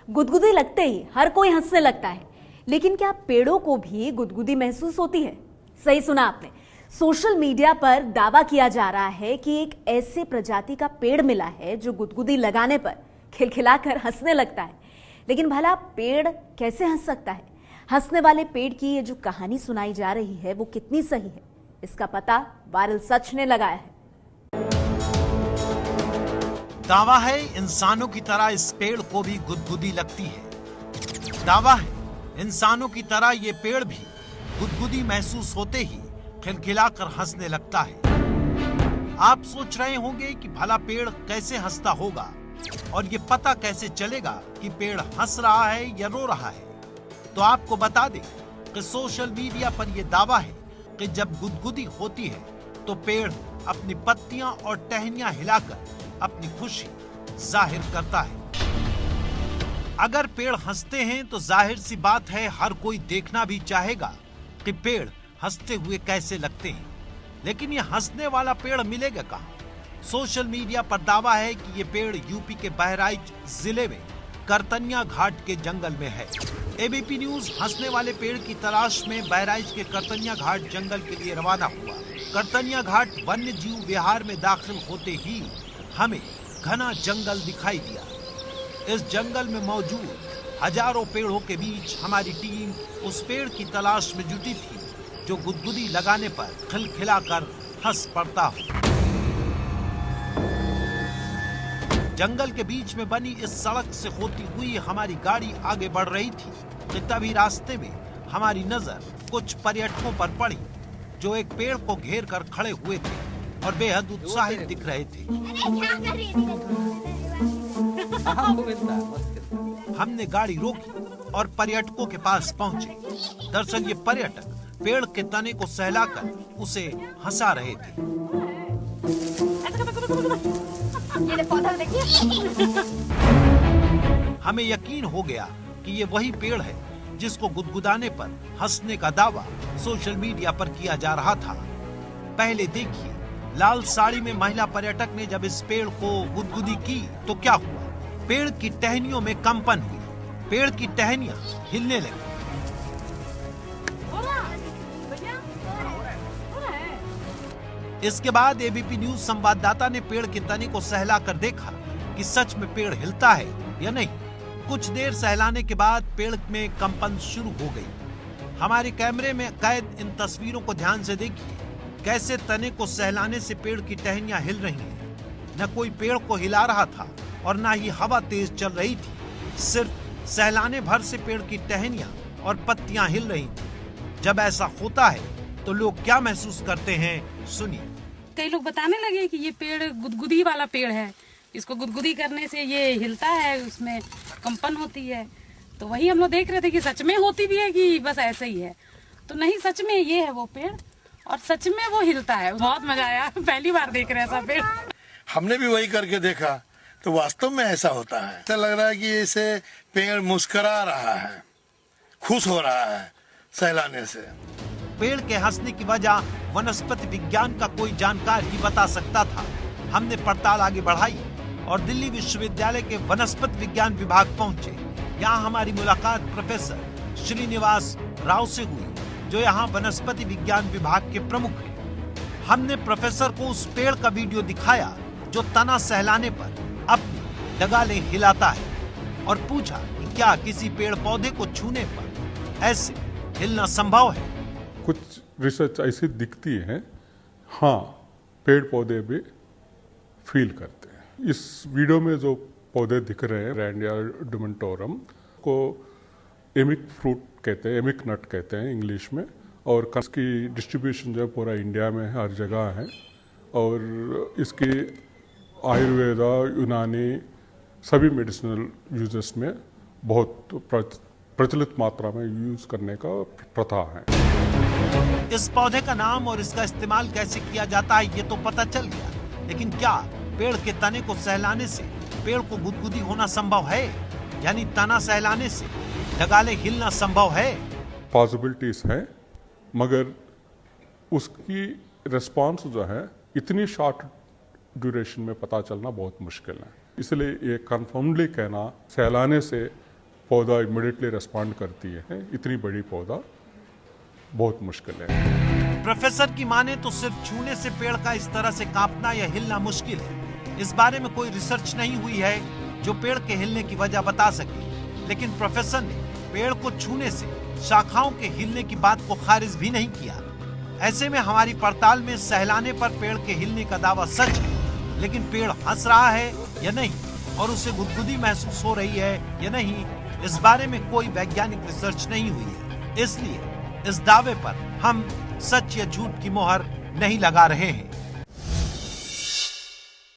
गुदगुदी लगते ही हर कोई हंसने लगता है, लेकिन क्या पेड़ों को भी गुदगुदी महसूस होती है? सही सुना आपने। सोशल मीडिया पर दावा किया जा रहा है कि एक ऐसे प्रजाति का पेड़ मिला है जो गुदगुदी लगाने पर खिलखिलाकर हंसने लगता है। लेकिन भला पेड़ कैसे हंस सकता है? हंसने वाले पेड़ की ये जो कहानी सुनाई जा रही है वो कितनी सही है, इसका पता वायरल सच ने लगाया है। दावा है इंसानों की तरह इस पेड़ को भी गुदगुदी लगती है। दावा है इंसानों की तरह ये पेड़ भी गुदगुदी महसूस होते ही खिलखिलाकर हंसने लगता है। आप सोच रहे होंगे कि भला पेड़ कैसे हंसता होगा और ये पता कैसे चलेगा कि पेड़ हंस रहा है या रो रहा है। तो आपको बता दें कि सोशल मीडिया पर यह दावा है कि जब गुदगुदी होती है तो पेड़ अपनी पत्तियां और टहनियां हिलाकर अपनी खुशी जाहिर करता है। अगर पेड़ हंसते हैं तो जाहिर सी बात है हर कोई देखना भी चाहेगा कि पेड़ हंसते हुए कैसे लगते हैं। लेकिन ये हंसने वाला पेड़ मिलेगा कहां? सोशल मीडिया पर दावा है कि ये पेड़ यूपी के बहराइच जिले में करतनिया घाट के जंगल में है। एबीपी न्यूज हंसने वाले पेड़ की तलाश में बहराइच के करतनिया घाट जंगल के लिए रवाना हुआ। करतनिया घाट वन्य जीव विहार में दाखिल होते ही हमें घना जंगल दिखाई दिया। इस जंगल में मौजूद हजारों पेड़ों के बीच हमारी टीम उस पेड़ की तलाश में जुटी थी जो गुदगुदी लगाने पर खिलखिलाकर हंस पड़ता हो। जंगल के बीच में बनी इस सड़क से होती हुई हमारी गाड़ी आगे बढ़ रही थी कि तभी रास्ते में हमारी नजर कुछ पर्यटकों पर पड़ी जो एक पेड़ को घेर कर खड़े हुए थे और बेहद उत्साहित दिख रहे थे। हमने गाड़ी रोकी और पर्यटकों के पास पहुंचे। दरअसल ये पर्यटक पेड़ के तने को सहलाकर उसे हंसा रहे थे। हमें यकीन हो गया कि ये वही पेड़ है जिसको गुदगुदाने पर हंसने का दावा सोशल मीडिया पर किया जा रहा था। पहले देखिए, लाल साड़ी में महिला पर्यटक ने जब इस पेड़ को गुदगुदी की तो क्या हुआ? पेड़ की टहनियों में कंपन हुई, पेड़ की टहनियां हिलने लगी। इसके बाद एबीपी न्यूज संवाददाता ने पेड़ के तने को सहलाकर देखा कि सच में पेड़ हिलता है या नहीं। कुछ देर सहलाने के बाद पेड़ में कंपन शुरू हो गई। हमारे कैमरे में कैद इन तस्वीरों को ध्यान से देखिए, कैसे तने को सहलाने से पेड़ की टहनियां हिल रही हैं। न कोई पेड़ को हिला रहा था और न ही हवा तेज चल रही थी। सिर्फ सहलाने भर से पेड़ की टहनियां और पत्तियां हिल रही थी। जब ऐसा होता है तो लोग क्या महसूस करते हैं, सुनिए। कई लोग बताने लगे कि ये पेड़ गुदगुदी वाला पेड़ है, इसको गुदगुदी करने से ये हिलता है, उसमें कंपन होती है। तो वही हम लोग देख रहे थे कि सच में होती भी है कि बस ऐसे ही है। तो नहीं, सच में ये है वो पेड़ और सच में वो हिलता है। बहुत मजा आया, पहली बार देख रहे हैं ऐसा पेड़। हमने भी वही करके देखा तो वास्तव में ऐसा होता है। ऐसा लग रहा है कि इसे पेड़ मुस्कुरा रहा है, खुश हो रहा है सहलाने से। पेड़ के हंसने की वजह वनस्पति विज्ञान का कोई जानकार ही बता सकता था। हमने पड़ताल आगे बढ़ाई और दिल्ली विश्वविद्यालय के वनस्पति विज्ञान विभाग पहुंचे। यहाँ हमारी मुलाकात प्रोफेसर श्रीनिवास राव से हुई जो यहाँ वनस्पति विज्ञान विभाग के प्रमुख हैं। हमने प्रोफेसर को उस पेड़ का वीडियो दिखाया जो तना सहलाने पर अपनी डगालें हिलाता है और पूछा कि क्या किसी पेड़ पौधे को छूने पर ऐसे हिलना संभव है। कुछ रिसर्च ऐसी दिखती है, हाँ, पेड़ पौधे भी फील करते हैं। इस वीडियो में जो पौधे दिख रहे हैं रैंडिया डुमेंटोरम को एमिक फ्रूट कहते हैं, एमिक नट कहते हैं इंग्लिश में। और इसकी डिस्ट्रीब्यूशन जो है पूरा इंडिया में हर जगह है और इसकी आयुर्वेदा, यूनानी सभी मेडिसिनल यूजेस में बहुत प्रचलित मात्रा में यूज करने का प्रथा है। इस पौधे का नाम और इसका इस्तेमाल कैसे किया जाता है ये तो पता चल गया, लेकिन क्या पेड़ के तने को सहलाने से पेड़ को गुदगुदी होना संभव है? यानी तना सहलाने से डगाले हिलना संभव है? पॉसिबिलिटीज है, मगर उसकी रिस्पॉन्स जो है इतनी शॉर्ट ड्यूरेशन में पता चलना बहुत मुश्किल है। इसलिए ये कन्फर्मली कहना सहलाने से पौधा इमिडिएटली रेस्पॉन्ड करती है, इतनी बड़ी पौधा बहुत मुश्किल है। प्रोफेसर की माने तो सिर्फ छूने से पेड़ का इस तरह से कांपना या हिलना मुश्किल है। इस बारे में कोई रिसर्च नहीं हुई है जो पेड़ के हिलने की वजह बता सके, लेकिन प्रोफेसर ने पेड़ को छूने से शाखाओं के हिलने की बात को खारिज भी नहीं किया। ऐसे में हमारी पड़ताल में सहलाने पर पेड़ के हिलने का दावा सच है, लेकिन पेड़ हंस रहा है या नहीं और उसे गुदगुदी महसूस हो रही है या नहीं, इस बारे में कोई वैज्ञानिक रिसर्च नहीं हुई है। इसलिए इस दावे पर हम सच या झूठ की मोहर नहीं लगा रहे हैं।